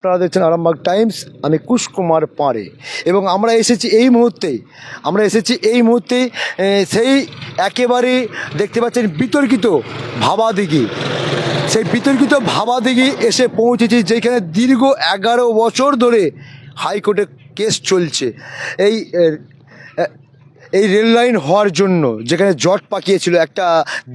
আপনারা দেখছেন আরামবাগ টাইমস। আমি কুশ কুমার পাঁড়ে এবং আমরা এসেছি এই মুহূর্তে সেই একেবারে দেখতে পাচ্ছেন বিতর্কিত ভাবাদিঘি। সেই বিতর্কিত ভাবাদিঘি এসে পৌঁছেছি, যেখানে দীর্ঘ 11 বছর ধরে হাইকোর্টে কেস চলছে এই রেল লাইন হওয়ার জন্য, যেখানে জট পাকিয়েছিল একটা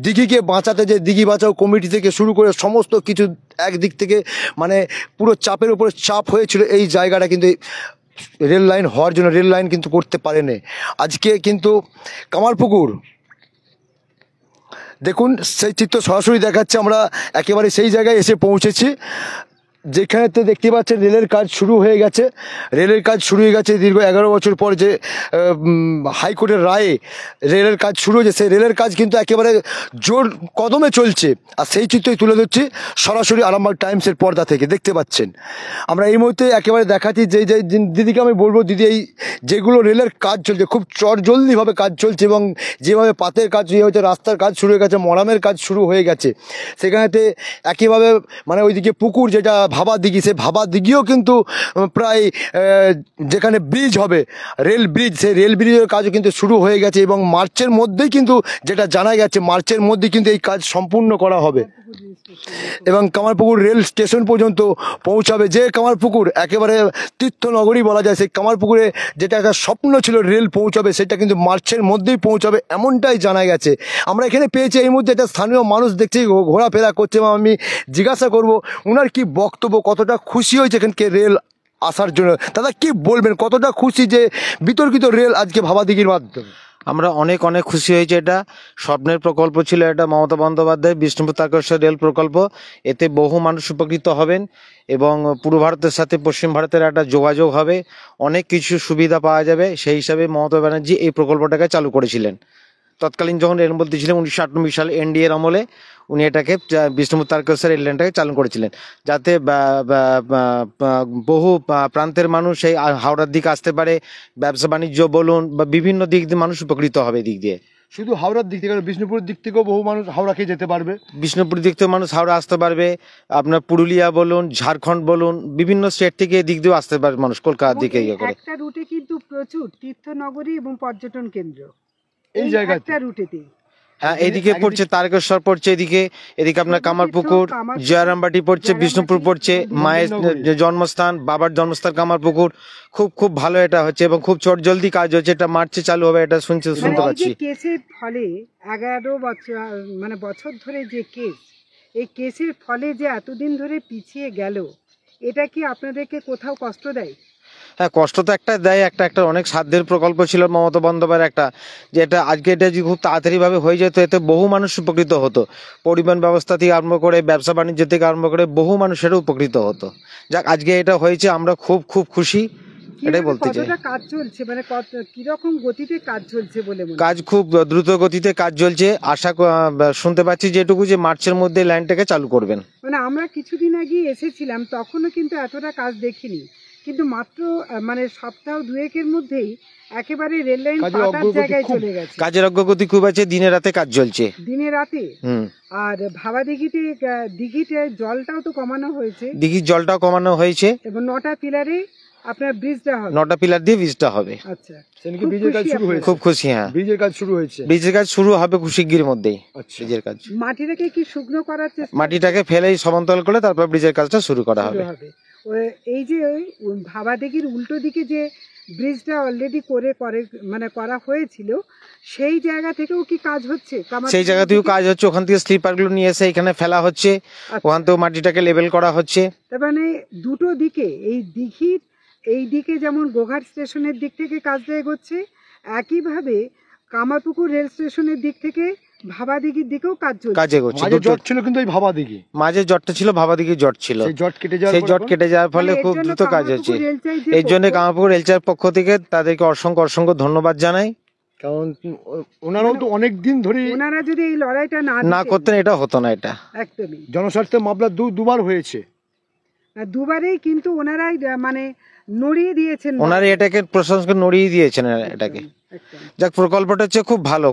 দিঘিকে বাঁচাতে, যে দিঘি বাঁচাও কমিটি থেকে শুরু করে সমস্ত কিছু একদিক থেকে মানে পুরো চাপের উপরে চাপ হয়েছিল। এই জায়গাটা কিন্তু রেল লাইন হওয়ার জন্য রেল লাইন কিন্তু করতে পারেনি। আজকে কিন্তু কামারপুকুর দেখুন, সেই চিত্র সরাসরি দেখাচ্ছে। আমরা একেবারে সেই জায়গায় এসে পৌঁছেছি, যেখানেতে দেখতে পাচ্ছেন রেলের কাজ শুরু হয়ে গেছে। দীর্ঘ 11 বছর পর যে হাইকোর্টের রায়ে রেলের কাজ শুরু হয়েছে, সেই রেলের কাজ কিন্তু একেবারে জোর কদমে চলছে। আর সেই চিত্রই তুলে ধরছি সরাসরি আরামবাগ টাইমসের পর্দা থেকে। দেখতে পাচ্ছেন আমরা এই মুহূর্তে একেবারে দেখাচ্ছি যে দিদিকে আমি বলবো, দিদি এই যেগুলো রেলের কাজ চলছে খুব চটজলদিভাবে কাজ চলছে, এবং যেভাবে পাতের কাজ হয়েছে, রাস্তার কাজ শুরু হয়ে গেছে, মরামের কাজ শুরু হয়ে গেছে, সেখানেতে একইভাবে মানে ওইদিকে পুকুর যেটা ভাবাদিঘি, সে ভাবাদিঘিও কিন্তু প্রায় যেখানে ব্রিজ হবে রেল ব্রিজ, সেই রেল ব্রিজের কাজও কিন্তু শুরু হয়ে গেছে। এবং মার্চের মধ্যেই কিন্তু যেটা জানা গেছে, মার্চের মধ্যেই কিন্তু এই কাজ সম্পূর্ণ করা হবে এবং কামারপুকুর রেল স্টেশন পর্যন্ত পৌঁছাবে। যে কামারপুকুর একেবারে তীর্থনগরী বলা যায়, সেই কামারপুকুরে যেটা একটা স্বপ্ন ছিল রেল পৌঁছাবে, সেটা কিন্তু মার্চের মধ্যেই পৌঁছাবে এমনটাই জানা গেছে। আমরা এখানে পেয়েছি এই মুহূর্তে একটা স্থানীয় মানুষ দেখছি ঘোরাফেরা করছে, এবং আমি জিজ্ঞাসা করব ওনার কি বক্তব্য, কতটা খুশি হয়েছে এখানকে রেল আসার জন্য। দাদা কি বলবেন, কতটা খুশি যে বিতর্কিত রেল আজকে ভাবাদিঘির মাধ্যমে? আমরা অনেক খুশি হয়েছে। এটা স্বপ্নের প্রকল্প ছিল, এটা মমতা বন্দ্যোপাধ্যায় বিষ্ণুপুর তারকেশ্বর রেল প্রকল্প। এতে বহু মানুষ উপকৃত হবেন এবং পূর্ব ভারতের সাথে পশ্চিম ভারতের একটা যোগাযোগ হবে, অনেক কিছু সুবিধা পাওয়া যাবে। সেই হিসাবে মমতা ব্যানার্জি এই প্রকল্পটাকে চালু করেছিলেন। তৎকালীন যখন রেলমন্ত্রী ছিলেন 1998 সালে এনডিএর আমলে, উনি এটাকে বিষ্ণুপুর তারকেশ্বর রেল লাইনটাকে চালু করেছিলেন, যাতে বহু প্রান্তের মানুষ এই হাওড়ার দিকে আসতে পারে। ব্যবসা বাণিজ্য বলুন বা বিভিন্ন দিক দিয়ে মানুষ উপকৃত হবে এই দিক দিয়ে। শুধু হাওড়ার দিক থেকে, বিষ্ণুপুরের দিক থেকেও বহু মানুষ হাওড়াকে যেতে পারবে। বিষ্ণুপুর দিক থেকে মানুষ হাওড়া আসতে পারবে, আপনার পুরুলিয়া বলুন, ঝাড়খণ্ড বলুন, বিভিন্ন স্টেট থেকে এই দিক দিয়েও আসতে পারবে মানুষ কলকাতার দিকে। একটা রুটে কিন্তু প্রচুর তীর্থনগরী এবং পর্যটন কেন্দ্র এই জায়গায় একটা রুটেতে। হ্যাঁ, এদিকে পড়ছে তারকেশ্বর পড়ছে, এদিকে আপনার কামারপুকুর, জয়রামবাটি পড়ছে, বিষ্ণুপুর পড়ছে, মায়ের জন্মস্থান, বাবার জন্মস্থান কামারপুকুর। খুব ভালো এটা হচ্ছে এবং খুব চটজলদি কাজ হচ্ছে। এটা মার্চে চালু হবে, এটা শুনতে পাচ্ছি। কেসের ফলে 11 বছর মানে বছর ধরে যে কেস, এই কেসের ফলে যে এতদিন ধরে পিছিয়ে গেল, এটা কি আপনাদেরকে কোথাও কষ্ট দেয়? হ্যাঁ, কষ্ট তো একটা দেয়। একটা অনেক সাধ্যের প্রকল্প ছিল মমতা বন্দ্যোপাধ্যায়ের একটা, যে এটা আজকে এটা যদি খুব তাড়াতাড়ি ভাবে হয়ে যেত, এতে বহু মানুষ উপকৃত হতো। পরিবহন ব্যবস্থা থেকে আরম্ভ করে ব্যবসা বাণিজ্য থেকে আরম্ভ করে বহু মানুষেরও উপকৃত হতো। যাক, আজকে এটা হয়েছে, আমরা খুব খুশি, এটাই বলতে চাই। কাজ চলছে মানে কিরকম গতিতে কাজ চলছে বলে? কাজ খুব দ্রুত গতিতে কাজ চলছে। শুনতে পাচ্ছি যেটুকু, যে মার্চের মধ্যে লাইনটাকে চালু করবেন। মানে আমরা কিছুদিন আগে এসেছিলাম, তখনও কিন্তু এতটা কাজ দেখিনি, কিন্তু মাত্র মানে সপ্তাহ দুয়েকের মধ্যেই একেবারে রেল লাইন পাতার জায়গায় চলে গেছে। কাজের অগ্রগতি খুব আছে, দিনে রাতে কাজ চলছে। দিনে রাতে। আর দিঘিতে জলটাও তো কমানো হয়েছে। দিঘির জলটাও কমানো হয়েছে এবং 9টা পিলারে আপনার ব্রিজটা হবে, 9টা পিলার দিয়ে ব্রিজটা হবে। আচ্ছা, ব্রিজের কাজ শুরু হয়েছে। খুব খুশি। হ্যাঁ, ব্রিজের কাজ শুরু হয়েছে। ব্রিজের কাজ শুরু হবে খুব শিগগিরের মধ্যেই। ব্রিজের কাজ, মাটিটাকে কি শুকনো করার চেষ্টা? মাটিটাকে ফেলেই সমান্তরাল করে তারপর ব্রিজের কাজটা শুরু করা হবে। এই যে ভাবাদিঘির উল্টো দিকে যে ব্রিজটা অলরেডি করা হয়েছিল, সেই জায়গা থেকেও কি কাজ হচ্ছে? সেই জায়গা থেকেও কাজ হচ্ছে, ওখান থেকে স্লিপার গুলো নিয়ে এসে এখানে ফেলা হচ্ছে, ওখান থেকেও মাটিটাকে লেভেল করা হচ্ছে। তার মানে দুটো দিকে, এই দিঘির এই দিকে যেমন গোঘাট স্টেশনের দিক থেকে কাজটা এগোচ্ছে, একইভাবে কামারপুকুর রেল স্টেশনের দিক থেকে ভাবাদিঘির দিকেও কাজ এগোচ্ছে। মাঝে জট ছিল, কিন্তু এই ভাবাদিঘি মাঝে জটটা ছিল, ভাবাদিঘির জট ছিল। সেই জট কেটে যাওয়ার ফলে খুব দ্রুত কাজ হচ্ছে। এই জন্য কামারপুকুর রেলচার পক্ষ থেকে তাদেরকে অসংখ্য ধন্যবাদ জানাই, কারণ ওনারাও তো অনেকদিন ধরে, ওনারা যদি এই লড়াইটা না করতেন এটা হতো না। এটা একদমই জনস্বার্থে মামলা দুবার হয়েছে, দুবারেই কিন্তু ওনারাই মানে নড়িয়ে দিয়েছেন, ওনারা এটাকে প্রশাসনকে নড়িয়ে দিয়েছেন এটাকে। যাক, প্রকল্পটা হচ্ছে খুব ভালো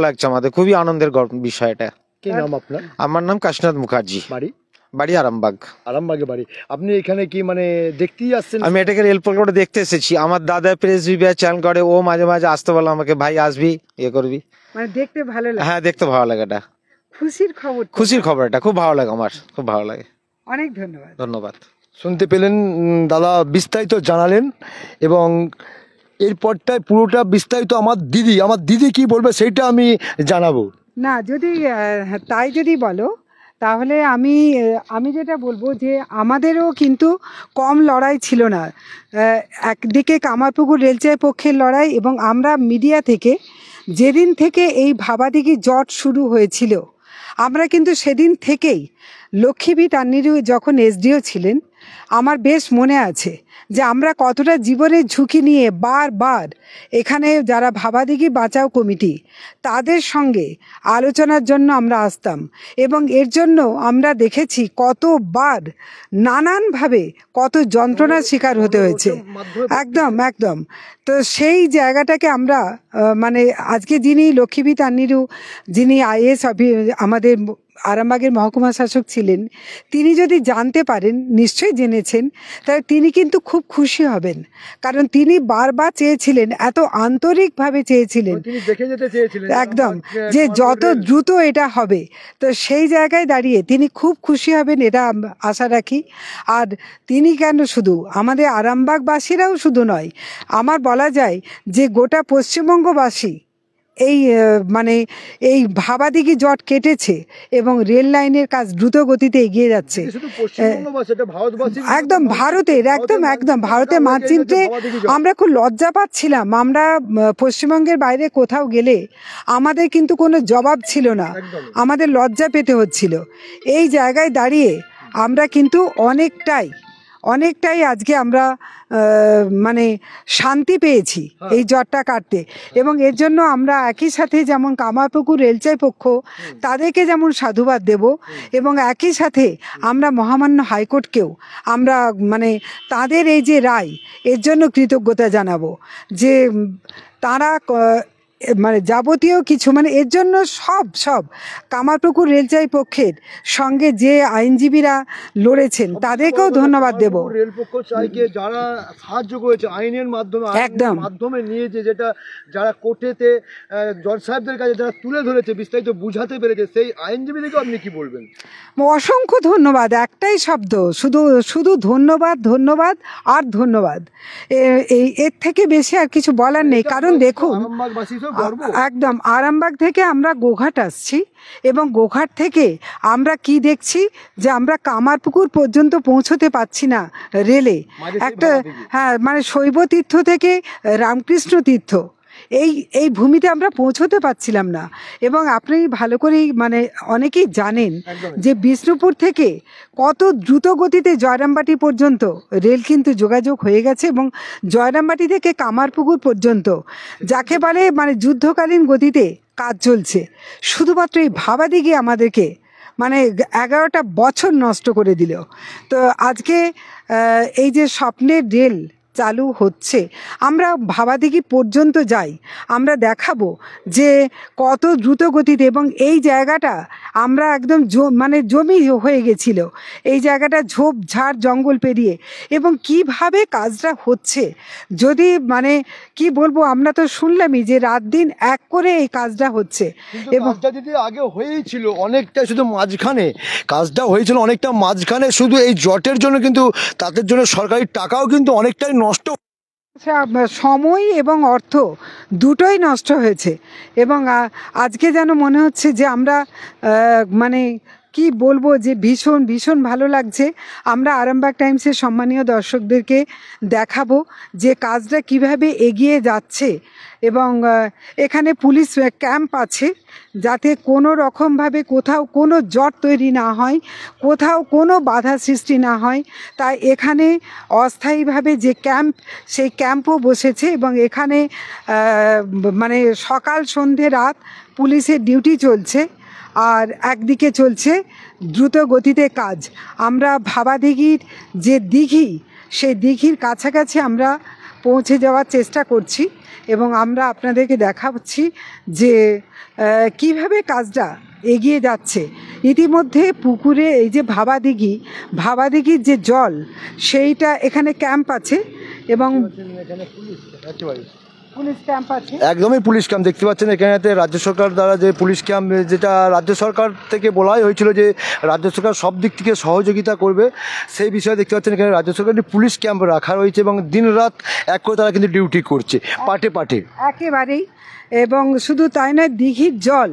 লাগছে আমাদের, খুবই আনন্দের বিষয় এটা। কি নাম আপনার? আমার নাম কাশীনাথ মুখার্জি। বাড়ি আরামবাগ। আরামবাগে বাড়ি। আপনি এখানে কি মানে দেখতেই আসছেন? আমি এটাকে রেল প্রকল্পটা দেখতে এসেছি। আমার দাদা প্রেস বিভাগ চ্যানেল করে, ও মাঝে মাঝে আসতে বলে আমাকে, ভাই আসবি ইয়ে করবি। মানে দেখতে ভালো লাগে, হ্যাঁ দেখতে ভালো লাগে, এটা খুশির খবর তো। খুশির খবর, এটা খুব ভালো লাগে, আমার খুব ভালো লাগে। অনেক ধন্যবাদ। ধন্যবাদ। শুনতে পেলেন, দাদা বিস্তারিত জানালেন, এবং এরপরটায় পুরোটা বিস্তারিত আমার দিদি কি বলবে সেইটা আমি জানাবো। না, যদি তাই যদি বলো, তাহলে আমি যেটা বলবো যে আমাদেরও কিন্তু কম লড়াই ছিল না। একদিকে কামারপুকুর রেলচাই পক্ষের লড়াই, এবং আমরা মিডিয়া থেকে যেদিন থেকে এই ভাবাদিঘি জট শুরু হয়েছিল, আমরা কিন্তু সেদিন থেকেই লক্ষ্মীবি তান্নিরু যখন এসডিও ছিলেন, আমার বেশ মনে আছে যে আমরা কতটা জীবনের ঝুঁকি নিয়ে বারবার এখানে যারা ভাবাদিঘি বাঁচাও কমিটি তাদের সঙ্গে আলোচনার জন্য আমরা আসতাম, এবং এর জন্য আমরা দেখেছি কতবার নানানভাবে কত যন্ত্রণার শিকার হতে হয়েছে। একদম একদম। তো সেই জায়গাটাকে আমরা মানে আজকে যিনি লক্ষ্মীবি তান্নিরু, যিনি আইএস আমাদের আরামবাগের মহকুমা শাসক ছিলেন, তিনি যদি জানতে পারেন, নিশ্চয়ই জেনেছেন, তাহলে তিনি কিন্তু খুব খুশি হবেন, কারণ তিনি বারবার চেয়েছিলেন, এত আন্তরিকভাবে চেয়েছিলেন একদম, যে যত দ্রুত এটা হবে। তো সেই জায়গায় দাঁড়িয়ে তিনি খুব খুশি হবেন, এটা আশা রাখি। আর তিনি কেন, শুধু আমাদের আরামবাগবাসীরাও শুধু নয়, আমার বলা যায় যে গোটা পশ্চিমবঙ্গবাসী এই মানে এই ভাবাদিঘি জট কেটেছে, এবং রেল লাইনের কাজ দ্রুত গতিতে এগিয়ে যাচ্ছে। একদম ভারতের, একদম ভারতের মানচিত্রে আমরা খুব লজ্জা পাচ্ছিলাম। আমরা পশ্চিমবঙ্গের বাইরে কোথাও গেলে আমাদের কিন্তু কোনো জবাব ছিল না, আমাদের লজ্জা পেতে হচ্ছিল। এই জায়গায় দাঁড়িয়ে আমরা কিন্তু অনেকটাই আজকে আমরা মানে শান্তি পেয়েছি এই জটটা কাটতে, এবং এর জন্য আমরা একই সাথে যেমন কামারপুকুর রেলচাই পক্ষ তাদেরকে যেমন সাধুবাদ দেব, এবং একই সাথে আমরা মহামান্য হাইকোর্টকেও আমরা মানে তাদের এই যে রায়, এর জন্য কৃতজ্ঞতা জানাবো, যে তারা মানে যাবতীয় কিছু, মানে এর জন্য সব কামারপুকুর রেলচাই পক্ষের সঙ্গে যে আইনজীবীরা লড়েছেন তাদেরকেও ধন্যবাদ দেব। রেলপক্ষ চাইকে যারা সাহায্য করেছে আইনের মাধ্যমে নিয়ে যেটা যারা কোর্টেতে জজ সাহেবদের কাছে যারা তুলে ধরেছে, বিস্তারিত বুঝাতে পেরেছে, সেই আইনজীবীদেরকে আপনি কি বলবেন? অসংখ্য ধন্যবাদ, একটাই শব্দ, শুধু ধন্যবাদ আর ধন্যবাদ। এর থেকে বেশি আর কিছু বলার নেই। কারণ দেখুন, একদম আরামবাগ থেকে আমরা গোঘাট আসছি, এবং গোঘাট থেকে আমরা কি দেখছি, যে আমরা কামারপুকুর পর্যন্ত পৌঁছতে পারছি না রেলে। একটা হ্যাঁ, মানে শৈব তীর্থ থেকে রামকৃষ্ণ তীর্থ, এই ভূমিতে আমরা পৌঁছতে পারছিলাম না। এবং আপনি ভালো করেই মানে অনেকেই জানেন যে বিষ্ণুপুর থেকে কত দ্রুত গতিতে জয়রামবাটি পর্যন্ত রেল কিন্তু যোগাযোগ হয়ে গেছে, এবং জয়রামবাটি থেকে কামারপুকুর পর্যন্ত যাকে বলে মানে যুদ্ধকালীন গতিতে কাজ চলছে। শুধুমাত্র এই ভাবাদিঘি আমাদেরকে মানে 11টা বছর নষ্ট করে দিল। তো আজকে এই যে স্বপ্নের রেল চালু হচ্ছে, আমরা ভাবাদিঘি পর্যন্ত যাই, আমরা দেখাবো যে কত দ্রুত গতিতে, এবং এই জায়গাটা আমরা একদম মানে জমি হয়ে গেছিল, এই জায়গাটা ঝোপঝাড় জঙ্গল পেরিয়ে, এবং কিভাবে কাজটা হচ্ছে, যদি মানে কি বলবো, আমরা তো শুনলামই যে রাত দিন এক করে এই কাজটা হচ্ছে। এবং যদি আগে হয়েই ছিল অনেকটা, শুধু মাঝখানে কাজটা হয়েছিল অনেকটা মাঝখানে, শুধু এই জটের জন্য কিন্তু তাদের জন্য সরকারি টাকাও কিন্তু অনেকটাই নষ্ট, সময় এবং অর্থ দুটোই নষ্ট হয়েছে। এবং আজকে যেন মনে হচ্ছে যে আমরা মানে কি বলবো, যে ভীষণ ভালো লাগছে। আমরা আরামবাগ টাইমসের সম্মানীয় দর্শকদেরকে দেখাবো যে কাজটা কিভাবে এগিয়ে যাচ্ছে, এবং এখানে পুলিশ ক্যাম্প আছে, যাতে কোনো রকমভাবে কোথাও কোনো জট তৈরি না হয়, কোথাও কোনো বাধা সৃষ্টি না হয়। তাই এখানে অস্থায়ীভাবে যে ক্যাম্প, সেই ক্যাম্পও বসেছে, এবং এখানে মানে সকাল সন্ধে রাত পুলিশের ডিউটি চলছে, আর একদিকে চলছে দ্রুত গতিতে কাজ। আমরা ভাবাদিঘির যে দিঘি, সেই দিঘির কাছাকাছি আমরা পৌঁছে যাওয়ার চেষ্টা করছি, এবং আমরা আপনাদেরকে দেখাচ্ছি যে কিভাবে কাজটা এগিয়ে যাচ্ছে। ইতিমধ্যে পুকুরে এই যে ভাবাদিঘির যে জল সেইটা এখানে ক্যাম্প আছে এবং পুলিশ ক্যাম্প আছে। একদমই পুলিশ ক্যাম্প দেখতে পাচ্ছেন এখানেতে রাজ্য সরকার দ্বারা যে পুলিশ ক্যাম্প, যেটা রাজ্য সরকার থেকে বলাই হয়েছিল যে রাজ্য সরকার সব দিক থেকে সহযোগিতা করবে, সেই বিষয়ে দেখতে পাচ্ছেন এখানে রাজ্য সরকারের পুলিশ ক্যাম্প রাখা রয়েছে এবং দিনরাত এক করে তারা কিন্তু ডিউটি করছে পাটে। একেবারেই। এবং শুধু তাই নয়, দিঘির জল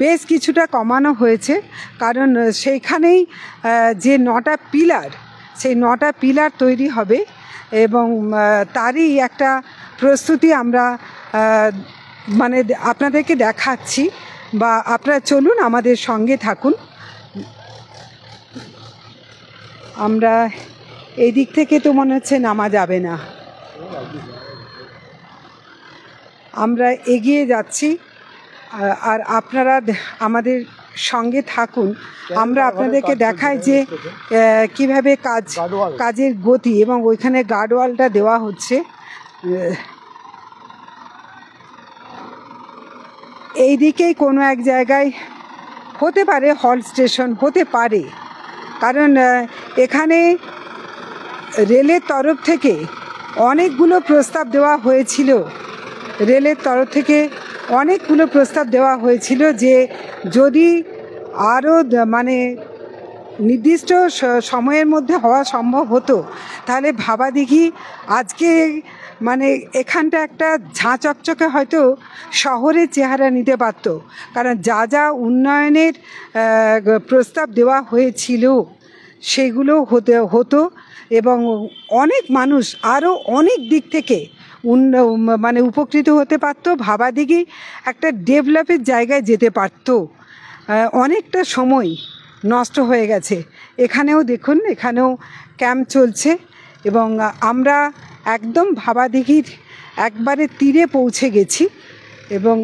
বেশ কিছুটা কমানো হয়েছে, কারণ সেইখানেই যে 9টা পিলার, সেই 9টা পিলার তৈরি হবে এবং তারই একটা প্রস্তুতি আমরা মানে আপনাদেরকে দেখাচ্ছি, বা আপনারা চলুন আমাদের সঙ্গে থাকুন। আমরা এই দিক থেকে তো মনে হচ্ছে নামা যাবে না, আমরা এগিয়ে যাচ্ছি আর আপনারা আমাদের সঙ্গে থাকুন। আমরা আপনাদেরকে দেখাই যে কিভাবে কাজের গতি, এবং ওইখানে গার্ডওয়ালটা দেওয়া হচ্ছে। এই দিকেই কোনো এক জায়গায় হতে পারে হল স্টেশন, হতে পারে, কারণ এখানে রেলের তরফ থেকে অনেকগুলো প্রস্তাব দেওয়া হয়েছিল। যে যদি আরও মানে নির্দিষ্ট সময়ের মধ্যে হওয়া সম্ভব হতো, তাহলে ভাবাদিঘি আজকে মানে এখানটা একটা ঝাঁ চকচকে হয়তো শহরের চেহারা নিতে পারত, কারণ যা উন্নয়নের প্রস্তাব দেওয়া হয়েছিল সেগুলো হতো এবং অনেক মানুষ আরও অনেক দিক থেকে মানে উপকৃত হতে পারতো। ভাবাদিঘি একটা ডেভেলপের জায়গায় যেতে পারতো। অনেকটা সময় নষ্ট হয়ে গেছে। এখানেও দেখুন, এখানেও ক্যাম্প চলছে এবং আমরা একদম ভাবাদিঘির একবারে তীরে পৌঁছে গেছি এবং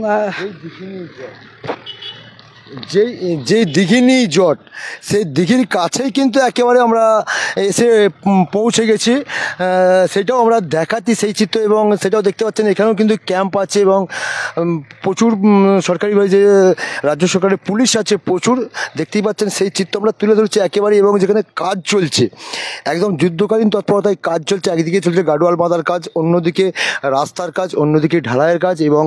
যেই দিঘিনি জট, সেই দিঘির কাছেই কিন্তু একেবারে আমরা এসে পৌঁছে গেছি। সেটাও আমরা দেখাচ্ছি সেই চিত্র, এবং সেটাও দেখতে পাচ্ছেন এখানেও কিন্তু ক্যাম্প আছে এবং প্রচুর সরকারিভাবে যে রাজ্য সরকারের পুলিশ আছে প্রচুর, দেখতেই পাচ্ছেন সেই চিত্র আমরা তুলে ধরছি একেবারে। এবং যেখানে কাজ চলছে, একদম যুদ্ধকালীন তৎপরতায় কাজ চলছে। একদিকে চলছে গার্ডওয়াল বাঁধার কাজ, অন্যদিকে রাস্তার কাজ, অন্যদিকে ঢালাইয়ের কাজ। এবং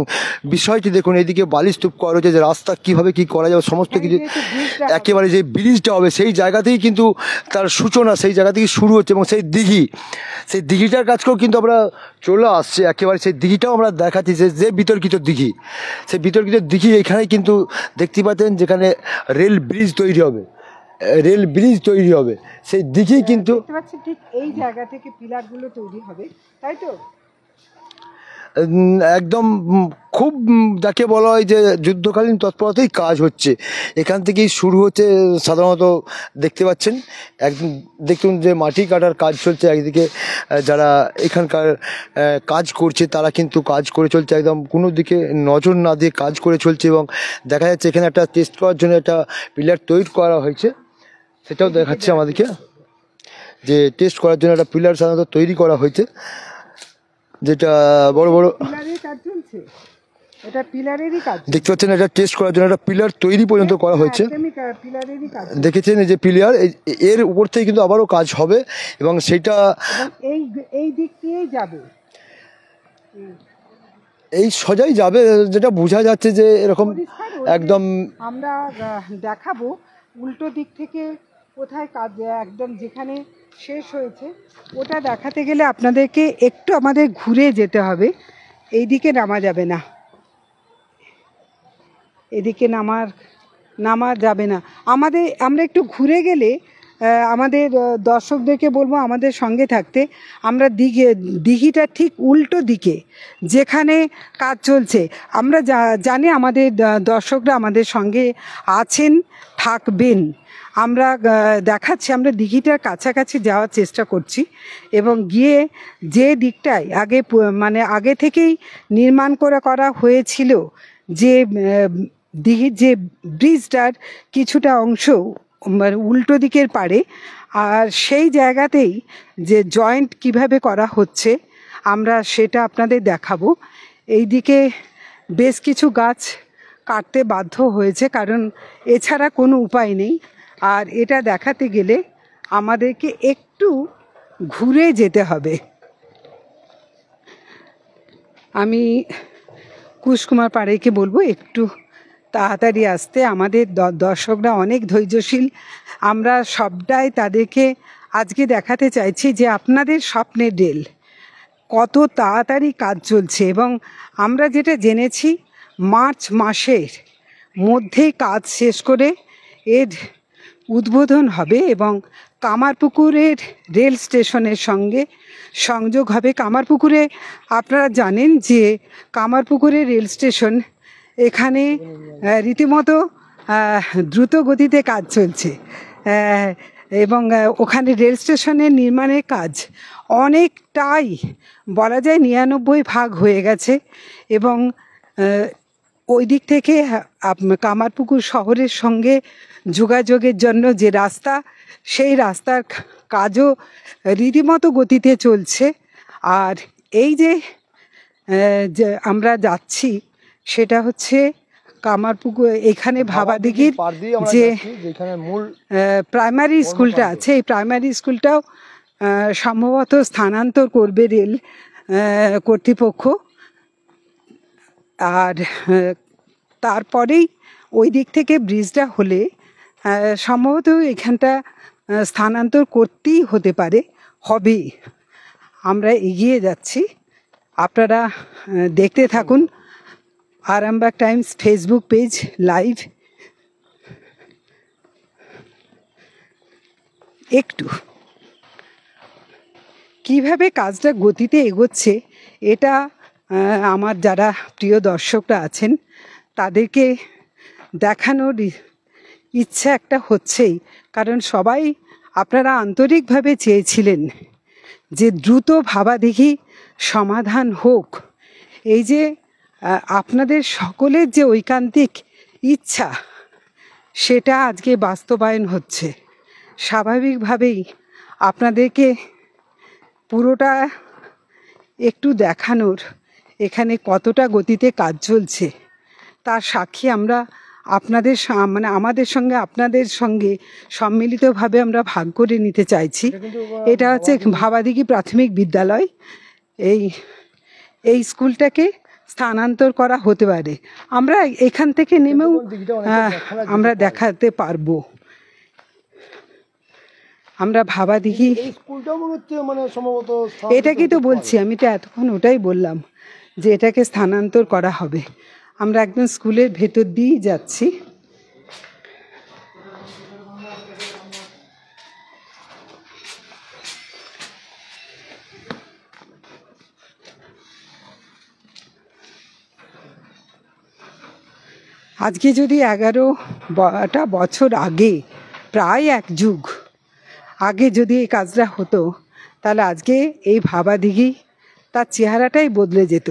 বিষয়টি দেখুন, এইদিকে বালি স্তূপ করা রয়েছে, যে রাস্তা কীভাবে কী করা যাবে সমস্ত কিছু, একেবারে যে ব্রিজটা হবে সেই জায়গা থেকেই কিন্তু তার সূচনা, সেই জায়গা থেকেই শুরু হচ্ছে। এবং সেই দিঘিটার কাজকেও কিন্তু আমরা চলে আসছি একেবারে, সেই দিঘিটাও আমরা দেখাচ্ছি, যে বিতর্কিত দিঘি, সেই বিতর্কিত দিঘি এখানেই কিন্তু দেখতে পাচ্ছেন, যেখানে রেল ব্রিজ তৈরি হবে সেই দিঘি কিন্তু ঠিক এই জায়গা থেকে পিলারগুলো তৈরি হবে, তাই তো? একদম খুব যাকে বলা হয় যে যুদ্ধকালীন তৎপরতাই কাজ হচ্ছে, এখান থেকেই শুরু হচ্ছে। সাধারণত দেখতে পাচ্ছেন একদম দেখুন যে মাটি কাটার কাজ চলছে, একদিকে যারা এখানকার কাজ করছে তারা কিন্তু কাজ করে চলছে, একদম কোনো দিকে নজর না দিয়ে কাজ করে চলছে। এবং দেখা যাচ্ছে এখানে একটা টেস্ট করার জন্য একটা পিলার তৈরি করা হয়েছে, সেটাও দেখাচ্ছে আমাদেরকে, যে টেস্ট করার জন্য একটা পিলার সাধারণত তৈরি করা হয়েছে, যেটা বড় কাজ চলছে। এটা পিলারেরই কাজ দেখতে পাচ্ছেন, এটা টেস্ট করার জন্য একটা পিলার তৈরি পর্যন্ত করা হয়েছে। দেখেছেন এই যে পিলার, এর উপর থেকে কিন্তু আবারও কাজ হবে এবং সেটা এই দিক দিয়েই যাবে, এই সোজাই যাবে, যেটা বোঝা যাচ্ছে যে এরকম একদম। আমরা দেখাবো উল্টো দিক থেকে কোথায় কাজ, একদম যেখানে শেষ হয়েছে ওটা দেখাতে গেলে আপনাদেরকে একটু আমাদের ঘুরে যেতে হবে। এই দিকে নামা যাবে না, এদিকে নামা যাবে না। আমরা একটু ঘুরে গেলে আমাদের দর্শকদেরকে বলবো আমাদের সঙ্গে থাকতে। আমরা দিঘিটা ঠিক উল্টো দিকে যেখানে কাজ চলছে, আমরা জানি আমাদের দর্শকরা আমাদের সঙ্গে আছেন, থাকবেন। আমরা দেখাচ্ছি, আমরা দিঘিটার কাছাকাছি যাওয়ার চেষ্টা করছি এবং গিয়ে যে দিকটায় আগে থেকেই নির্মাণ করা হয়েছিল, যে দিঘির যে ব্রিজটার কিছুটা অংশ উল্টো দিকের পারে, আর সেই জায়গাতেই যে জয়েন্ট কিভাবে করা হচ্ছে আমরা সেটা আপনাদের দেখাবো। এই দিকে বেশ কিছু গাছ কাটতে বাধ্য হয়েছে, কারণ এছাড়া কোনো উপায় নেই। আর এটা দেখাতে গেলে আমাদেরকে একটু ঘুরে যেতে হবে। আমি কুশকুমার পাড়েকে বলবো একটু তাড়াতাড়ি আসতে। আমাদের দর্শকরা অনেক ধৈর্যশীল, আমরা সবটাই তাদেরকে আজকে দেখাতে চাইছি যে আপনাদের স্বপ্নের রেল কত তাড়াতাড়ি কাজ চলছে, এবং আমরা যেটা জেনেছি মার্চ মাসের মধ্যেই কাজ শেষ করে এর উদ্বোধন হবে এবং কামারপুকুরের রেল স্টেশনের সঙ্গে সংযোগ হবে। কামারপুকুরে আপনারা জানেন যে কামারপুকুরের রেল স্টেশন, এখানে রীতিমতো দ্রুত গতিতে কাজ চলছে এবং ওখানে রেল স্টেশনের নির্মাণের কাজ অনেকটাই বলা যায় 99% হয়ে গেছে এবং ওই দিক থেকে কামারপুকুর শহরের সঙ্গে যোগাযোগের জন্য যে রাস্তা, সেই রাস্তার কাজও রীতিমতো গতিতে চলছে। আর এই যে আমরা যাচ্ছি সেটা হচ্ছে কামারপুকুর, এখানে ভাবাদিঘির যে প্রাইমারি স্কুলটা আছে, এই প্রাইমারি স্কুলটাও সম্ভবত স্থানান্তর করবে রেল কর্তৃপক্ষ। আর তারপরেই ওই দিক থেকে ব্রিজটা হলে সম্ভবত এখানটা স্থানান্তর করতেই হতে পারে, হবে। আমরা এগিয়ে যাচ্ছি, আপনারা দেখতে থাকুন Arambagh Times Facebook page live. একটু কিভাবে কাজটা গতিতে এগোচ্ছে এটা আমার যারা প্রিয় দর্শকরা আছেন তাদেরকে দেখানোর ইচ্ছা একটা হচ্ছেই, কারণ সবাই আপনারা আন্তরিকভাবে চেয়েছিলেন যে দ্রুত ভাবাদিঘি সমাধান হোক। এই যে আপনাদের সকলের যে ঐকান্তিক ইচ্ছা, সেটা আজকে বাস্তবায়ন হচ্ছে। স্বাভাবিকভাবেই আপনাদেরকে পুরোটা একটু দেখানোর, এখানে কতটা গতিতে কাজ চলছে তার সাক্ষী আমরা আপনাদের মানে আমাদের সঙ্গে আপনাদের সঙ্গে সম্মিলিতভাবে আমরা ভাগ করে নিতে চাইছি। এটা হচ্ছে ভাবাদিঘি প্রাথমিক বিদ্যালয়। এই স্কুলটাকে স্থানান্তর করা হতে পারে, আমরা এখান থেকে নেমেও আমরা দেখাতে পারবো। আমরা ভাবাদিঘি এটাকেই তো বলছি, আমি তো এতক্ষণ ওটাই বললাম যে এটাকে স্থানান্তর করা হবে। আমরা একদম স্কুলের ভেতর দিয়েই যাচ্ছি। আজকে যদি 11টা বছর আগে, প্রায় এক যুগ আগে যদি এই কাজটা হতো, তাহলে আজকে এই ভাবাদিঘি তার চেহারাটাই বদলে যেত।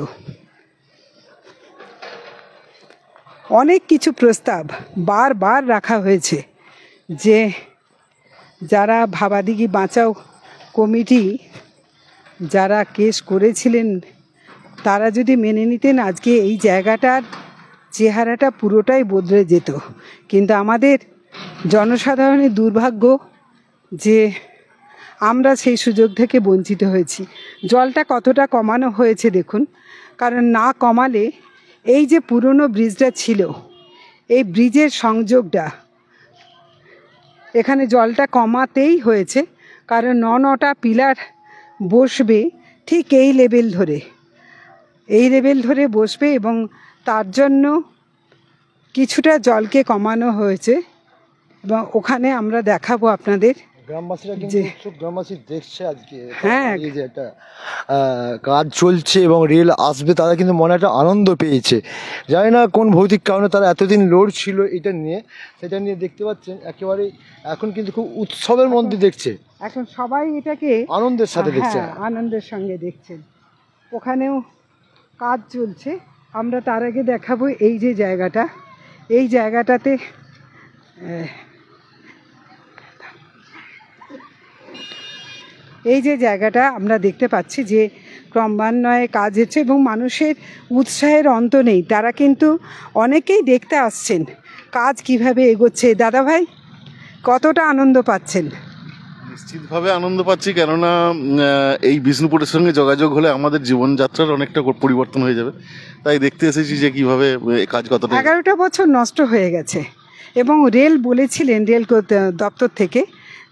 অনেক কিছু প্রস্তাব বারবার রাখা হয়েছে যে যারা ভাবাদিঘি বাঁচাও কমিটি যারা কেস করেছিলেন তারা যদি মেনে নিতেন, আজকে এই জায়গাটার চেহারাটা পুরোটাই বদলে যেত। কিন্তু আমাদের জনসাধারণের দুর্ভাগ্য যে আমরা সেই সুযোগ থেকে বঞ্চিত হয়েছি। জলটা কতটা কমানো হয়েছে দেখুন, কারণ না কমালে এই যে পুরনো ব্রিজটা ছিল, এই ব্রিজের সংযোগটা এখানে জলটা কমাতেই হয়েছে, কারণ 9টা পিলার বসবে ঠিক এই লেভেল ধরে বসবে এবং তার জন্য কিছুটা জলকে কমানো হয়েছে এবং ওখানে আমরা দেখাবো আপনাদের। গ্রামবাসীরা কিন্তু উৎসুক, গ্রামবাসী দেখছে আজকে এই যে একটা কাজ চলছে এবং রেল আসবে, তারা কিন্তু মনে একটা আনন্দ পেয়েছে। জানি না কোন ভৌতিক কারণে তারা এতদিন লড়ছিল এটা নিয়ে, সেটা নিয়ে দেখতে পাচ্ছেন একেবারে এখন কিন্তু খুব উৎসবের মধ্যে দেখছে। এখন সবাই এটাকে আনন্দের সাথে দেখছে, আনন্দের সঙ্গে দেখছেন। ওখানেও কাজ চলছে। আমরা তার আগে দেখাবো এই যে জায়গাটা, এই জায়গাটাতে এই যে জায়গাটা আমরা দেখতে পাচ্ছি যে ক্রমান্বয়ে কাজ হচ্ছে এবং মানুষের উৎসাহের অন্ত নেই। তারা কিন্তু অনেকেই দেখতে আসছেন কাজ কিভাবে এগোচ্ছে। দাদা ভাই, কতটা আনন্দ পাচ্ছেন? নিশ্চিতভাবে আনন্দ পাচ্ছি, কেননা এই বিষ্ণুপুরের সঙ্গে যোগাযোগ হলে আমাদের জীবনযাত্রার অনেকটা পরিবর্তন হয়ে যাবে। তাই দেখতে এসেছি যে কিভাবে কাজ কতটা। 11টা বছর নষ্ট হয়ে গেছে এবং রেল বলেছিলেন, রেল দপ্তর থেকে,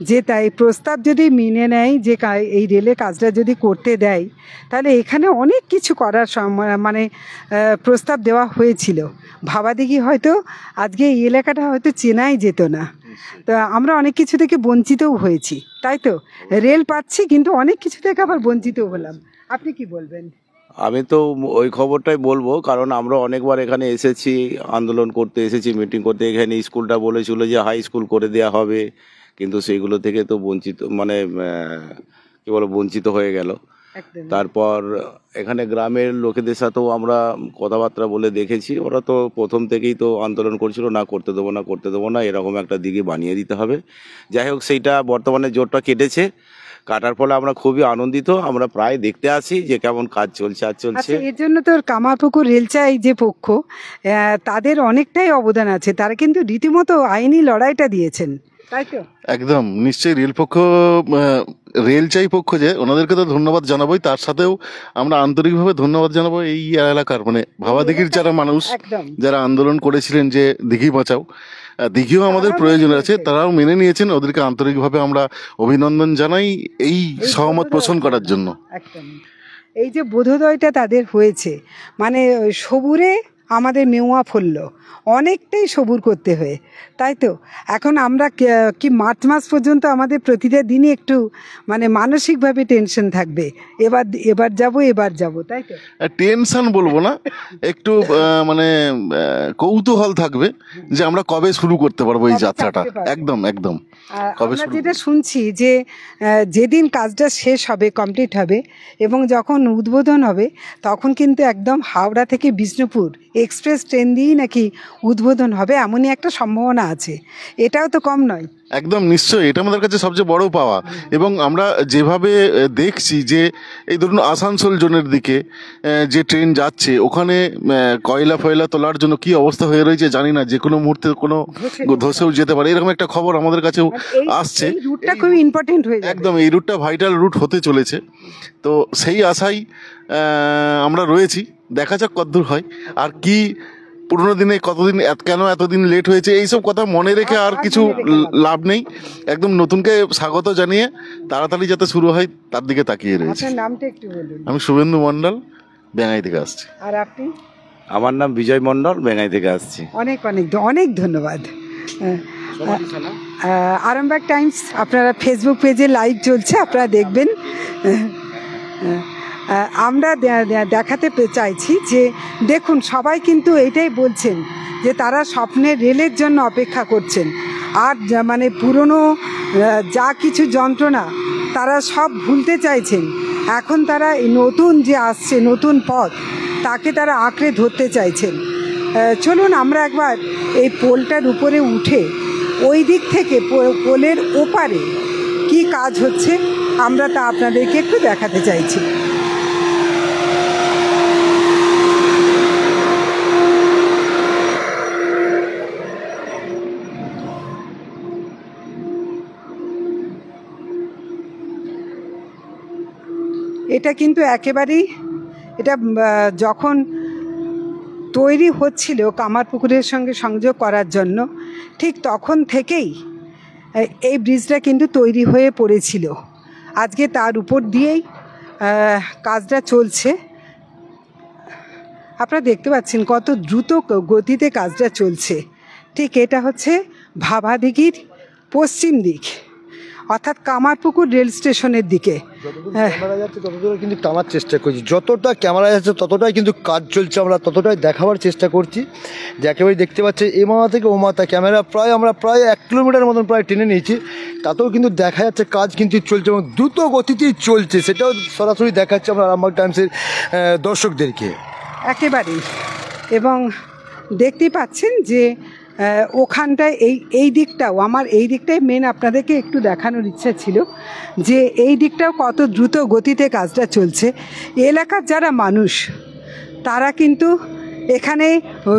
যে তাই প্রস্তাব যদি মেনে নেয় যে এই রেলের কাজটা যদি করতে দেয় তাহলে এখানে অনেক কিছু করার মানে প্রস্তাব দেওয়া হয়েছিল। ভাবাদিঘি হয়তো আজকে এই এলাকাটা হয়তো চেনাই যেত না। তো আমরা অনেক কিছু থেকে বঞ্চিতও হয়েছি, তাই তো? রেল পাচ্ছি কিন্তু অনেক কিছু থেকে আবার বঞ্চিতও হলাম। আপনি কি বলবেন? আমি তো ওই খবরটাই বলবো, কারণ আমরা অনেকবার এখানে এসেছি, আন্দোলন করতে এসেছি, মিটিং করতে। এখানে স্কুলটা বলেছিল যে হাই স্কুল করে দেওয়া হবে, কিন্তু সেইগুলো থেকে তো বঞ্চিত, মানে কি বলো, বঞ্চিত হয়ে গেল। তারপর এখানে গ্রামের লোকেদের সাথেও আমরা কথাবার্তা বলে দেখেছি, ওরা তো প্রথম থেকেই তো আন্দোলন করছিল, না করতে দেবো না, করতে দেবো না, এরকম একটা দিকে বানিয়ে দিতে হবে। যাই হোক, সেইটা বর্তমানে জোরটা কেটেছে, কাটার ফলে আমরা খুবই আনন্দিত। আমরা প্রায় দেখতে আসি যে কেমন কাজ চলছে আর চলছে। এর জন্য তো কামারপুকুর রেলচাই যে পক্ষ, তাদের অনেকটাই অবদান আছে। তারা কিন্তু রীতিমতো আইনি লড়াইটা দিয়েছেন, তাই তো? একদম নিশ্চয়ই রেলচাই পক্ষ যে, ওনাদেরকে তো ধন্যবাদ জানাবোই, তার সাথেও আমরা আন্তরিকভাবে ধন্যবাদ জানাবো এই এলাকার, মানে ভাবাদিঘির যারা মানুষ, যারা আন্দোলন করেছিলেন যে দিঘি বাঁচাও, দিঘিও আমাদের প্রয়োজন আছে, তারাও মেনে নিয়েছেন। ওদেরকে আন্তরিকভাবে আমরা অভিনন্দন জানাই এই সহমত পোষণ করার জন্য। একদম, এই যে বোধোদয়টা তাদের হয়েছে, মানে সবুরে আমাদের মেওয়া ফললো, অনেকটাই সবুর করতে হয়ে, তাই তো? এখন আমরা কি মার্চ মাস পর্যন্ত আমাদের প্রতিটা দিনই একটু মানে মানসিকভাবে টেনশন থাকবে, এবার যাব, তাই তো? টেনশন বলবো না, একটু মানে কৌতূহল থাকবে যে আমরা কবে শুরু করতে পারবো এই যাত্রাটা। একদম একদম। আমরা যেটা শুনছি যে যেদিন কাজটা শেষ হবে, কমপ্লিট হবে, এবং যখন উদ্বোধন হবে তখন কিন্তু একদম হাওড়া থেকে বিষ্ণুপুর এক্সপ্রেস ট্রেন দিয়েই নাকি উদ্বোধন হবে, এমনই একটা সম্ভাবনা আছে। এটাও তো কম নয়। একদম নিশ্চয়ই, এটা আমাদের কাছে সবচেয়ে বড় পাওয়া। এবং আমরা যেভাবে দেখছি যে এই ধরুন আসানসোল জোনের দিকে যে ট্রেন যাচ্ছে, ওখানে কয়লা ফয়লা তোলার জন্য কি অবস্থা হয়ে রয়েছে জানি না, যে কোনো মুহূর্তে কোনো ধসেও যেতে পারে, এরকম একটা খবর আমাদের কাছেও আসছে। রুটটা খুব ইম্পর্টেন্ট হয়ে যাবে। একদম, এই রুটটা ভাইটাল রুট হতে চলেছে, তো সেই আশাই আমরা রয়েছি। দেখা যাক কতদূর হয়, আর কি পুরোনো দিনে কতদিন কেন এতদিন লেট হয়েছে এইসব কথা মনে রেখে আর কিছু লাভ নেই। একদম নতুনকে স্বাগত জানিয়ে তাড়াতাড়ি যাতে শুরু হয় তার দিকে তাকিয়ে রয়েছে। আপনার নামটা একটু বলুন। আমি শুভেন্দু মণ্ডল, বেঙ্গাই থেকে আসছি। আর আপনি? আমার নাম বিজয় মণ্ডল, বেঙ্গাই থেকে আসছি। অনেক অনেক অনেক ধন্যবাদ। আরামবাগ টাইমস আপনারা ফেসবুক পেজে লাইভ চলছে, আপনারা দেখবেন। আমরা দেখাতে চাইছি যে দেখুন, সবাই কিন্তু এটাই বলছেন যে তারা স্বপ্নের রেলের জন্য অপেক্ষা করছেন, আর মানে পুরনো যা কিছু যন্ত্রণা তারা সব ভুলতে চাইছেন। এখন তারা নতুন যে আসছে, নতুন পথ, তাকে তারা আঁকড়ে ধরতে চাইছেন। চলুন আমরা একবার এই পোলটার উপরে উঠে ওই দিক থেকে পোলের ওপারে কি কাজ হচ্ছে আমরা তা আপনাদেরকে একটু দেখাতে চাইছি। এটা কিন্তু একেবারেই, এটা যখন তৈরি হচ্ছিল কামারপুকুরের সঙ্গে সংযোগ করার জন্য, ঠিক তখন থেকেই এই ব্রিজটা কিন্তু তৈরি হয়ে পড়েছিল। আজকে তার উপর দিয়েই কাজটা চলছে। আপনারা দেখতে পাচ্ছেন কত দ্রুত গতিতে কাজটা চলছে। ঠিক এটা হচ্ছে ভাবাদিঘির পশ্চিম দিক, অর্থাৎ কামারপুকুর রেল স্টেশনের দিকে। ক্যামেরা যাচ্ছে ততদূর কিন্তু টানার চেষ্টা করছি, যতটা ক্যামেরা যাচ্ছে ততটাই কিন্তু কাজ চলছে, আমরা ততটাই দেখাবার চেষ্টা করছি। যে একেবারে দেখতে পাচ্ছি এ মাথা থেকে ও মাথা ক্যামেরা আমরা প্রায় 1 কিলোমিটার মতন প্রায় টেনে নিয়েছি, তাতেও কিন্তু দেখা যাচ্ছে কাজ কিন্তু চলছে এবং দ্রুত গতিতেই চলছে। সেটাও সরাসরি দেখাচ্ছে আমরা আরামবাগ টাইমসের দর্শকদেরকে একেবারেই। এবং দেখতেই পাচ্ছেন যে ওখানটায় এই দিকটাও আমার এই দিকটাই মেন আপনাদেরকে একটু দেখানোর ইচ্ছা ছিল যে এই দিকটাও কত দ্রুত গতিতে কাজটা চলছে। এলাকার যারা মানুষ তারা কিন্তু এখানে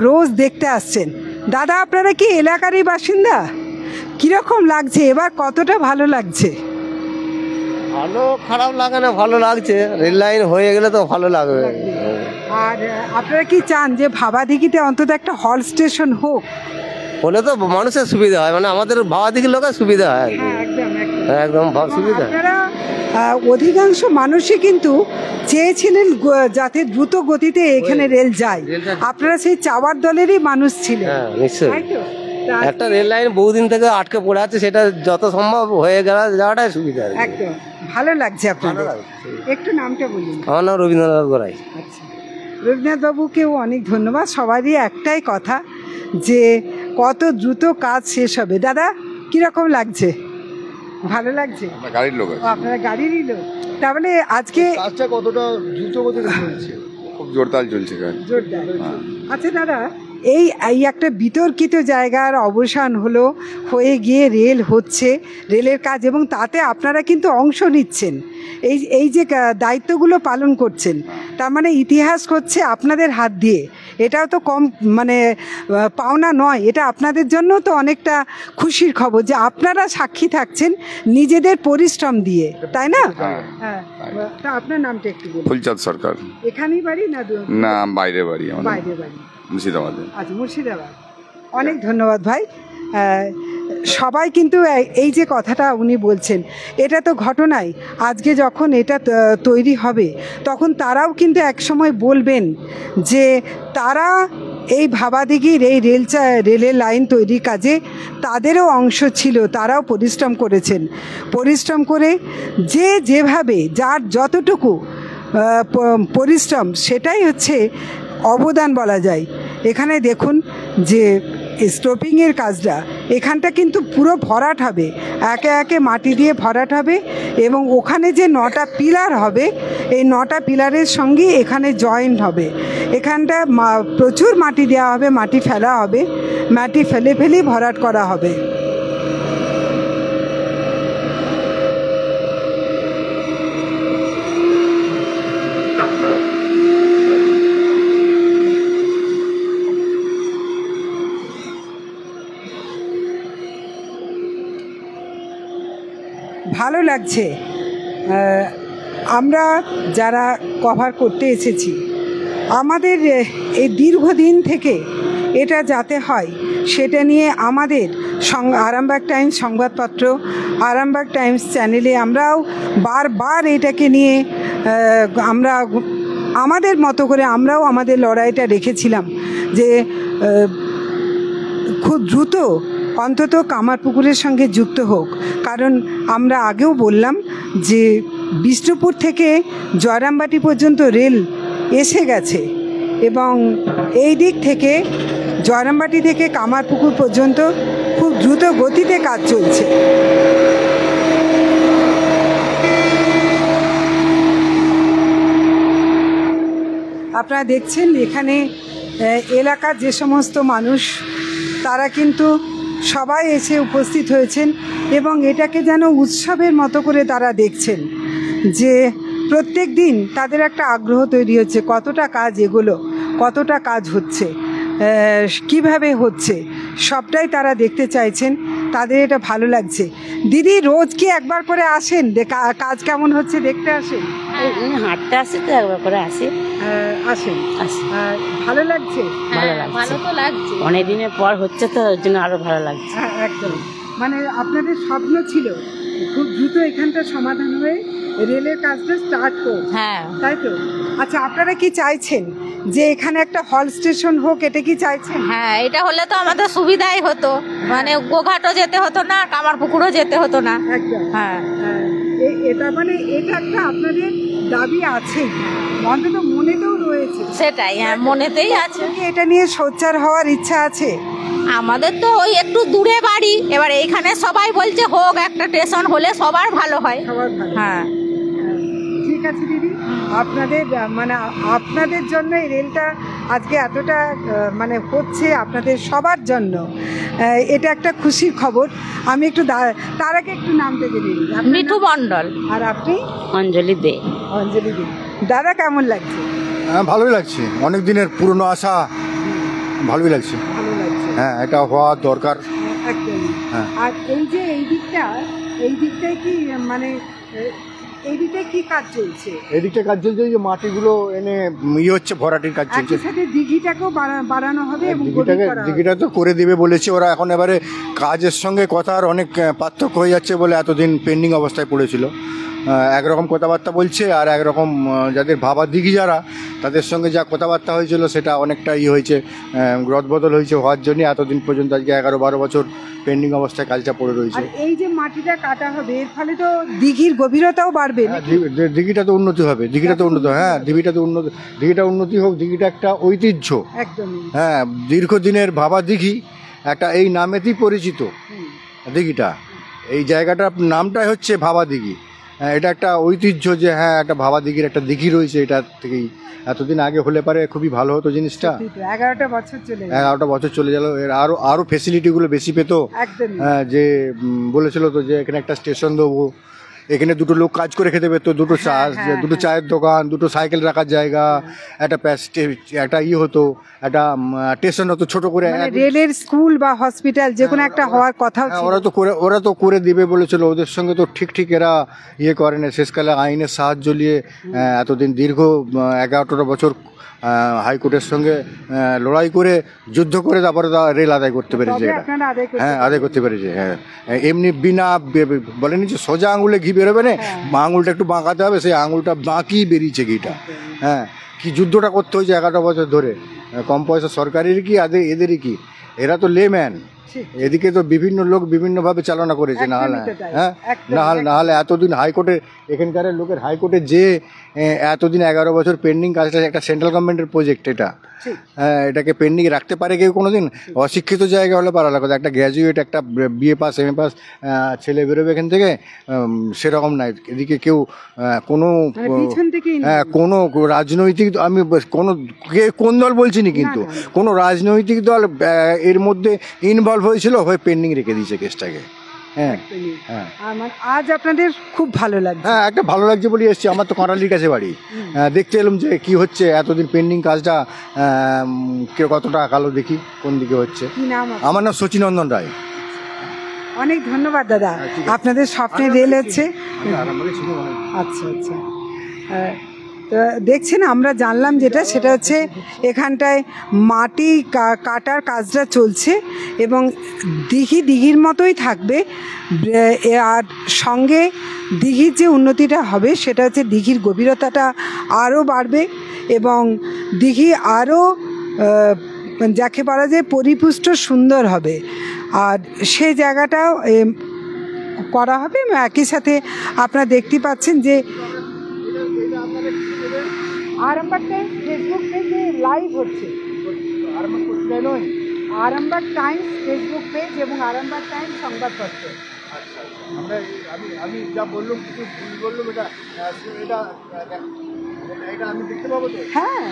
রোজ দেখতে আসছেন। দাদা, আপনারা কি এলাকারই বাসিন্দা? কীরকম লাগছে এবার, কতটা ভালো লাগছে? ভালো খারাপ লাগে না, ভালো লাগছে। রেল লাইন হয়ে গেলে তো ভালো লাগবে। আর আপনারা কি চান যে ভাবাদিঘিতে অন্তত একটা হল স্টেশন হোক? হলে তো মানুষের সুবিধা হয়, মানে আমাদের ভাবাদিঘির লোকের সুবিধা হয় আর কি। একদম সুবিধা। আপনারা অধিকাংশ মানুষই কিন্তু চেয়েছিলেন যাতে দ্রুত গতিতে এখানে রেল যায়। আপনারা সেই চাওয়ার দলেরই মানুষ ছিলেন। হ্যাঁ, নিশ্চয়ই। তাই তো? একটা রেল লাইন বহুদিন থেকে আটকে পড়ে আছে, সেটা যত সম্ভব হয়ে যাওয়াটাই সুবিধা। একদম ভালো লাগছে আপনাদের। একটু নামটা বলুন। আমার নাম রবীন্দ্রনাথ গোড়াই। আচ্ছা, রবীন্দ্রনাথ বাবুকেও অনেক ধন্যবাদ। সবারই একটাই কথা যে কত দ্রুত কাজ শেষ হবে। দাদা, কিরকম লাগছে? ভালো লাগছে? গাড়ির লোক ও, আপনারা গাড়িরই লোক। তার মানে আজকে কাজটা কতটা দ্রুত গতিতে চলছে? খুব জোরদার চলছে কাজ। জোরদার। আচ্ছা দাদা, এই একটা বিতর্কিত জায়গার অবসান হলো, হয়ে গিয়ে রেল হচ্ছে, রেলের কাজ, এবং তাতে আপনারা কিন্তু অংশ নিচ্ছেন, এই যে দায়িত্বগুলো পালন করছেন, তার মানে ইতিহাস হচ্ছে আপনাদের হাত দিয়ে। এটাও তো কম মানে পাওনা নয়, এটা আপনাদের জন্য তো অনেকটা খুশির খবর যে আপনারা সাক্ষী থাকছেন নিজেদের পরিশ্রম দিয়ে, তাই না? হ্যাঁ। তা আপনার নামটা একটু বলুন। ফুলচাঁদ সরকার। এখানেই বাড়ি না না, বাইরে বাড়ি আমাদের, বাইরে বাড়ি? মুর্শিদাবাদে। আচ্ছা, মুর্শিদাবাদ। অনেক ধন্যবাদ ভাই। সবাই কিন্তু এই যে কথাটা উনি বলছেন, এটা তো ঘটনাই। আজকে যখন এটা তৈরি হবে তখন তারাও কিন্তু একসময় বলবেন যে তারা এই ভাবাদিঘির এই রেলের লাইন তৈরির কাজে তাদেরও অংশ ছিল, তারাও পরিশ্রম করেছেন। পরিশ্রম করে যেভাবে যার যতটুকু পরিশ্রম, সেটাই হচ্ছে অবদান বলা যায়। এখানে দেখুন যে স্টোপিংয়ের কাজটা, এখানটা কিন্তু পুরো ভরাট হবে, একে একে মাটি দিয়ে ভরাট হবে, এবং ওখানে যে 9টা পিলার হবে, এই 9টা পিলারের সঙ্গে এখানে জয়েন্ট হবে। এখানটা প্রচুর মাটি দেওয়া হবে, মাটি ফেলা হবে, মাটি ফেলেই ভরাট করা হবে। ভালো লাগছে। আমরা যারা কভার করতে এসেছি, আমাদের এই দীর্ঘদিন থেকে এটা যাতে হয় সেটা নিয়ে আমাদের আরামবাগ টাইমস সংবাদপত্র, আরামবাগ টাইমস চ্যানেলে আমরাও বারবার এটাকে নিয়ে আমরা আমাদের মতো করে আমরাও আমাদের লড়াইটা রেখেছিলাম যে খুব দ্রুত অন্তত কামারপুকুরের সঙ্গে যুক্ত হোক। কারণ আমরা আগেও বললাম যে বিষ্ণুপুর থেকে জয়রামবাটি পর্যন্ত রেল এসে গেছে, এবং এই দিক থেকে জয়রামবাটি থেকে কামারপুকুর পর্যন্ত খুব দ্রুত গতিতে কাজ চলছে। আপনারা দেখছেন এখানে এলাকার যে সমস্ত মানুষ, তারা কিন্তু সবাই এসে উপস্থিত হয়েছেন, এবং এটাকে যেন উৎসবের মতো করে তারা দেখছেন যে প্রত্যেক দিন তাদের একটা আগ্রহ তৈরি হচ্ছে, কতটা কাজ এগুলো, কতটা কাজ হচ্ছে, কিভাবে হচ্ছে, সবটাই তারা দেখতে চাইছেন। তাদের এটা ভালো লাগছে। দিদি, রোজ কি একবার করে আসেন, কাজ কেমন হচ্ছে দেখতে আসেন? হাঁটতে আসে তো একবার করে আসে। আসেন। ভালো লাগছে? ভালো লাগছে, ভালো তো লাগছে, অনেক দিনের পর হচ্ছে তো ওই জন্য আরো ভালো লাগছে। একদম, মানে আপনাদের স্বপ্ন ছিল খুব দ্রুত এখানটা সমাধান হয়ে রেলের কাজটা স্টার্ট করুন। হ্যাঁ, তাই তো? আচ্ছা, আপনারা কি চাইছেন যে এখানে একটা হল স্টেশন হোক, এটা কি চাইছেন? হ্যাঁ, এটা হলে তো আমাদের সুবিধাই হতো, মানে গোঘাটও যেতে হতো না, কামারপুকুরও যেতে হতো না। একদম। হ্যাঁ, এটা মানে এটা একটা আপনাদের দাবি আছে, অন্তত মনেতেও রয়েছে। সেটাই, হ্যাঁ, মনেতেই আছে। এটা নিয়ে সোচ্চার হওয়ার ইচ্ছা আছে? আমাদের তো ওই একটু দূরে বাড়ি, এবার এইখানে সবাই বলছে হোক, একটা স্টেশন হলে সবার ভালো হয়। সবার ভালো। হ্যাঁ, ঠিক ঠিক আছে দিদি, আপনাদের মানে আপনাদের জন্য এই রেলটা আজকে এতটা মানে হচ্ছে আপনাদের সবার জন্য, এটা একটা খুশির খবর। আমি একটু তার আগে একটু নাম থেকে দিই। মিঠু মণ্ডল। আর আপনি? অঞ্জলি দে। অঞ্জলি দি। দাদা কেমন লাগছে? হ্যাঁ, ভালোই লাগছে, অনেক দিনের পুরনো আশা, ভালোই লাগছে। ভালো লাগছে, হ্যাঁ, এটা হওয়া দরকার। একদমই। হ্যাঁ। আর এই যে এই দিকটায় কি মানে এই দিকটায় কি কাজ চলছে? এদিকটা কাজ চলছে, যে মাটিগুলো এনে হচ্ছে, ভরাটির কাজ চলছে। একই সাথে দিঘিটাকেও বাড়ানো হবে এবং গভীর করা হবে। দিঘিটা তো করে দেবে বলেছে ওরা, এখন এবারে কাজের সঙ্গে কথার অনেক পার্থক্য হয়ে যাচ্ছে বলে এতদিন পেন্ডিং অবস্থায় পড়েছিল। একরকম কথাবার্তা বলছে, আর একরকম যাদের ভাবা দিঘি যারা, তাদের সঙ্গে যা কথাবার্তা হয়েছিল সেটা অনেকটা হয়েছে, রদবদল হয়েছে, হওয়ার জন্য এতদিন পর্যন্ত আজকে 11-12 বছর পেন্ডিং অবস্থায় কাজটা পড়ে রয়েছে। আর এই যে মাটিটা কাটা হবে, এর ফলে তো দিঘির গভীরতাও বাড়বে। দিঘিটা তো উন্নতি হবে, দিঘিটা তো উন্নত, হ্যাঁ, দিঘিটা উন্নতি হোক। দিঘিটা একটা ঐতিহ্য, একদমই। হ্যাঁ, দীর্ঘদিনের ভাবা দিঘি, একটা এই নামেতেই পরিচিত দিঘিটা। এই জায়গাটার নামটাই হচ্ছে ভাবা দিঘি। এটা একটা ঐতিহ্য, যে হ্যাঁ, একটা ভাবা দিঘির একটা দিঘি রয়েছে, এটা থেকেই এতদিন আগে হলে পারে খুবই ভালো হতো জিনিসটা। 11টা বছর চলে গেল, এর আরো ফেসিলিটিগুলো বেশি পেতো। হ্যাঁ, যে বলেছিল তো যে এখানে একটা স্টেশন দেবো, এখানে দুটো লোক কাজ করে খেতে পেতো, দুটো চায়ের দোকান, দুটো সাইকেল রাখার জায়গা, একটা হতো, একটা স্টেশন হতো ছোট করে, রেলের স্কুল বা হসপিটাল যে কোনো একটা হওয়ার কথা। ওরা তো করে দিবে বলেছিল, ওদের সঙ্গে তো ঠিক এরা করে না। শেষকালে আইনের সাহায্য নিয়ে এতদিন দীর্ঘ 11-12 বছর হাইকোর্টের সঙ্গে লড়াই করে, যুদ্ধ করে তারপরে রেল আদায় করতে পেরেছে এটা। হ্যাঁ, আদায় করতে পেরেছে। হ্যাঁ, এমনি বিনা বলেনি যে সোজা আঙুলে ঘি বেরোবে না, আঙুলটা একটু বাঁকাতে হবে, সেই আঙুলটা বাঁকিয়ে বেরিয়েছে ঘিটা। হ্যাঁ, কি যুদ্ধটা করতে হয়েছে 11 বছর ধরে, কম পয়সা সরকারের কি এদেরই কি, এরা তো লেম্যান। এদিকে তো বিভিন্ন লোক বিভিন্নভাবে চালনা করেছে, না হলে এতদিন হাইকোর্টে, এখানকার লোকের হাইকোর্টে যে এতদিন 11 বছর পেন্ডিং কাজটা, একটা সেন্ট্রাল গভর্নমেন্টের প্রজেক্ট এটা, হ্যাঁ, এটাকে পেন্ডিং রাখতে পারে কেউ কোনোদিন? অশিক্ষিত জায়গা হলে পারা লাগতো, একটা গ্র্যাজুয়েট, একটা BA পাস MA পাস ছেলে বেরোবে এখান থেকে, সেরকম নাই। এদিকে কেউ কোনো কোনো রাজনৈতিক, আমি কোন দল বলছি না, কিন্তু কোনো রাজনৈতিক দল এর মধ্যে ইনভলভ হয়েছিল, হয়ে পেন্ডিং রেখে দিয়েছে কেসটাকে। হ্যাঁ, আজ আপনাদের খুব ভালো লাগছে? হ্যাঁ, একটা ভালো লাগছে বলে এসছি। আমার তো কাঁটালির কাছে বাড়ি, দেখতে এলাম যে কি হচ্ছে এতদিন পেন্ডিং কাজটা, কতটা কালো দেখি কোন দিকে হচ্ছে। আমার নাম শচীনন্দন রায়। অনেক ধন্যবাদ দাদা, আপনাদের স্বপ্নের রেল হচ্ছে। আচ্ছা, দেখছেন, আমরা জানলাম যেটা, সেটা হচ্ছে এখানটায় মাটি কাটার কাজটা চলছে এবং দিঘির মতোই থাকবে, আর সঙ্গে দিঘির যে উন্নতিটা হবে সেটা হচ্ছে দিঘির গভীরতাটা আরও বাড়বে এবং দিঘি আরও যাকে বলা যায় পরিপুষ্ট সুন্দর হবে, আর সেই জায়গাটাও করা হবে। এবং একই সাথে আপনারা দেখতে পাচ্ছেন যে আরামবাগ টাইমস ফেসবুক পেজে লাইভ হচ্ছে, আরামবাগ টাইমস ফেসবুক পেজ এবং আরামবাগ টাইমস সংবাদপত্র। আমি যা বললাম, কিছু ভুল বললাম, এটা আমি দেখতে পাবো তো? হ্যাঁ,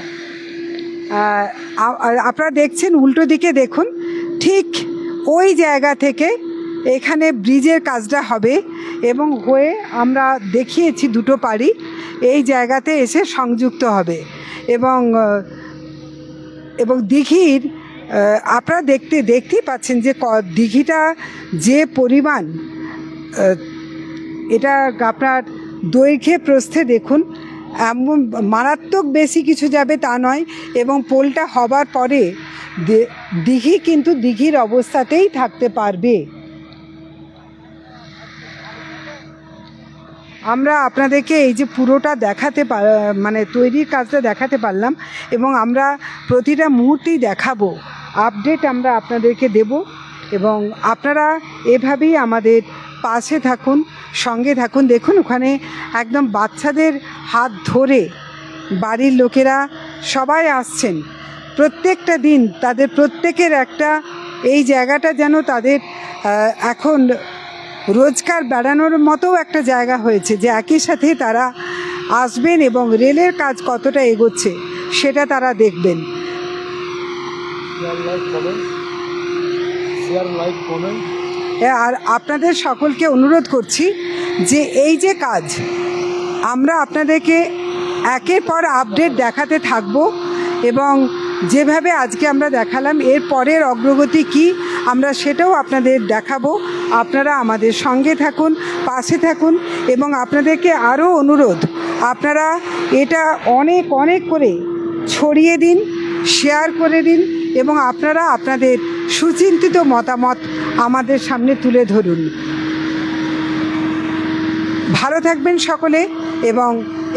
আপনারা দেখছেন, উল্টো দিকে দেখুন, ঠিক ওই জায়গা থেকে এখানে ব্রিজের কাজটা হবে এবং হয়ে আমরা দেখিয়েছি দুটো পাড়ি এই জায়গাতে এসে সংযুক্ত হবে এবং দিঘির আপনারা দেখতেই পাচ্ছেন যে দিঘিটা যে পরিমাণ, এটা আপনার দৈর্ঘ্যে প্রস্থে দেখুন, এমন মারাত্মক বেশি কিছু যাবে তা নয়, এবং পোলটা হবার পরে দিঘি কিন্তু দিঘির অবস্থাতেই থাকতে পারবে। আমরা আপনাদেরকে এই যে পুরোটা মানে তৈরির কাজটা দেখাতে পারলাম এবং আমরা প্রতিটা মুহূর্তেই দেখাবো, আপডেট আমরা আপনাদেরকে দেব এবং আপনারা এভাবেই আমাদের পাশে থাকুন, সঙ্গে থাকুন। দেখুন, ওখানে একদম বাচ্চাদের হাত ধরে বাড়ির লোকেরা সবাই আসছেন, প্রত্যেকটা দিন তাদের প্রত্যেকের একটা, এই জায়গাটা যেন তাদের এখন রোজগার বেড়ানোর মতো একটা জায়গা হয়েছে, যে একই সাথে তারা আসবেন এবং রেলের কাজ কতটা এগোচ্ছে সেটা তারা দেখবেন। আর আপনাদের সকলকে অনুরোধ করছি যে এই যে কাজ, আমরা আপনাদেরকে একের পর আপডেট দেখাতে থাকব এবং যেভাবে আজকে আমরা দেখালাম এর পরের অগ্রগতি কি আমরা সেটাও আপনাদের দেখাবো। আপনারা আমাদের সঙ্গে থাকুন, পাশে থাকুন এবং আপনাদেরকে আরও অনুরোধ, আপনারা এটা অনেক অনেক করে ছড়িয়ে দিন, শেয়ার করে দিন এবং আপনারা আপনাদের সুচিন্তিত মতামত আমাদের সামনে তুলে ধরুন। ভালো থাকবেন সকলে এবং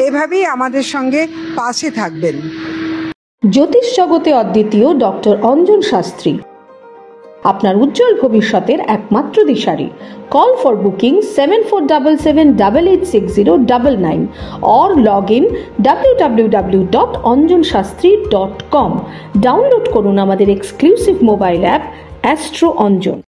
এভাবেই আমাদের সঙ্গে পাশে থাকবেন। জ্যোতিষ জগতে অদ্বিতীয় ডক্টর অঞ্জন শাস্ত্রী, আপনার উজ্জ্বল ভবিষ্যতের একমাত্র দিশারি। Call for booking 7477886099 or log in www.anjanshastri.com। Download করুন আমাদের exclusive mobile app Astro Anjan.